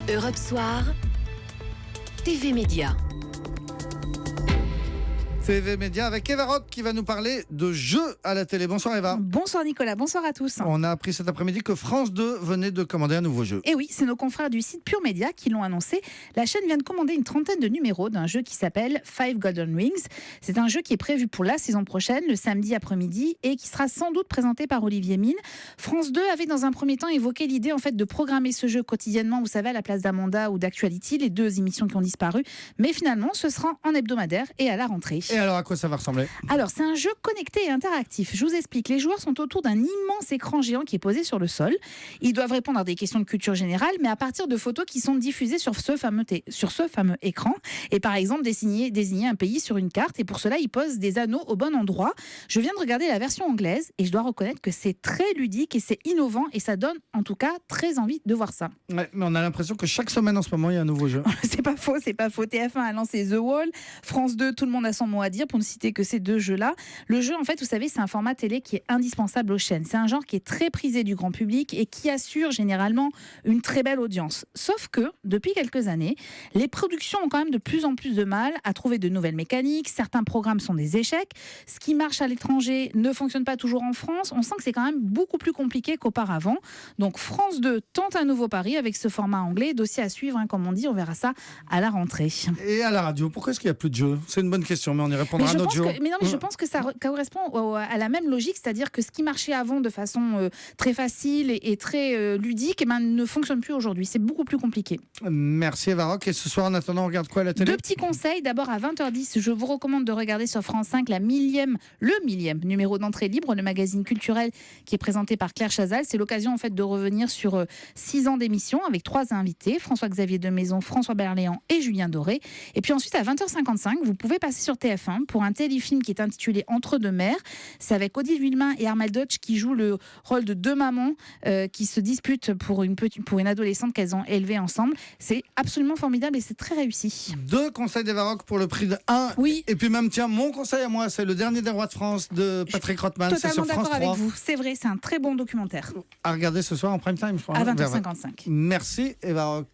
Europe Soir, TV Média. TV Média avec Eva Rock qui va nous parler de jeux à la télé. Bonsoir Eva. Bonsoir Nicolas, bonsoir à tous. On a appris cet après-midi que France 2 venait de commander un nouveau jeu. Et oui, c'est nos confrères du site Pure Média qui l'ont annoncé. La chaîne vient de commander une trentaine de numéros d'un jeu qui s'appelle Five Golden Rings. C'est un jeu qui est prévu pour la saison prochaine, le samedi après-midi, et qui sera sans doute présenté par Olivier Mine. France 2 avait dans un premier temps évoqué l'idée de programmer ce jeu quotidiennement, vous savez, à la place d'Amanda ou d'Actuality, les deux émissions qui ont disparu. Mais finalement, ce sera en hebdomadaire et à la rentrée. Et alors, à quoi ça va ressembler ? Alors, c'est un jeu connecté et interactif. Je vous explique. Les joueurs sont autour d'un immense écran géant qui est posé sur le sol. Ils doivent répondre à des questions de culture générale, mais à partir de photos qui sont diffusées sur ce fameux écran. Et par exemple, désigner un pays sur une carte. Et pour cela, ils posent des anneaux au bon endroit. Je viens de regarder la version anglaise et je dois reconnaître que c'est très ludique et c'est innovant. Et ça donne, en tout cas, très envie de voir ça. Ouais, mais on a l'impression que chaque semaine en ce moment, il y a un nouveau jeu. C'est pas faux. TF1 a lancé The Wall. France 2, tout le monde a son mot à dire pour ne citer que ces deux jeux-là. Le jeu, en fait, vous savez, c'est un format télé qui est indispensable aux chaînes. C'est un genre qui est très prisé du grand public et qui assure généralement une très belle audience. Sauf que, depuis quelques années, les productions ont quand même de plus en plus de mal à trouver de nouvelles mécaniques. Certains programmes sont des échecs. Ce qui marche à l'étranger ne fonctionne pas toujours en France. On sent que c'est quand même beaucoup plus compliqué qu'auparavant. Donc, France 2 tente un nouveau pari avec ce format anglais. Dossier à suivre, comme on dit. On verra ça à la rentrée. Et à la radio, pourquoi est-ce qu'il n'y a plus de jeux ? C'est une bonne question, mais on y répondra un autre jour. Mais je pense que ça correspond à la même logique, c'est-à-dire que ce qui marchait avant de façon très facile et très ludique, ne fonctionne plus aujourd'hui. C'est beaucoup plus compliqué. Merci Eva Rock. Et ce soir, en attendant, on regarde quoi à la télé ? Deux petits conseils. D'abord, à 20h10, je vous recommande de regarder sur France 5 le millième numéro d'Entrée Libre, le magazine culturel qui est présenté par Claire Chazal. C'est l'occasion de revenir sur 6 ans d'émission avec 3 invités, François-Xavier Demaison, François Berléand et Julien Doré. Et puis ensuite, à 20h55, vous pouvez passer sur TF1 pour un téléfilm qui est intitulé Entre deux mers. C'est avec Odile Villemain et Armelle Dodge qui jouent le rôle de deux mamans qui se disputent pour une adolescente qu'elles ont élevée ensemble. C'est absolument formidable et c'est très réussi. 2 conseils d'Eva Rock pour le prix de 1. Oui. Et puis même, tiens, mon conseil à moi, c'est Le Dernier des Rois de France de Patrick Rothman. C'est Totalement sur France d'accord 3. avec vous. C'est vrai, c'est un très bon documentaire. À regarder ce soir en prime time, je crois. À 20h55. Merci Eva Rock.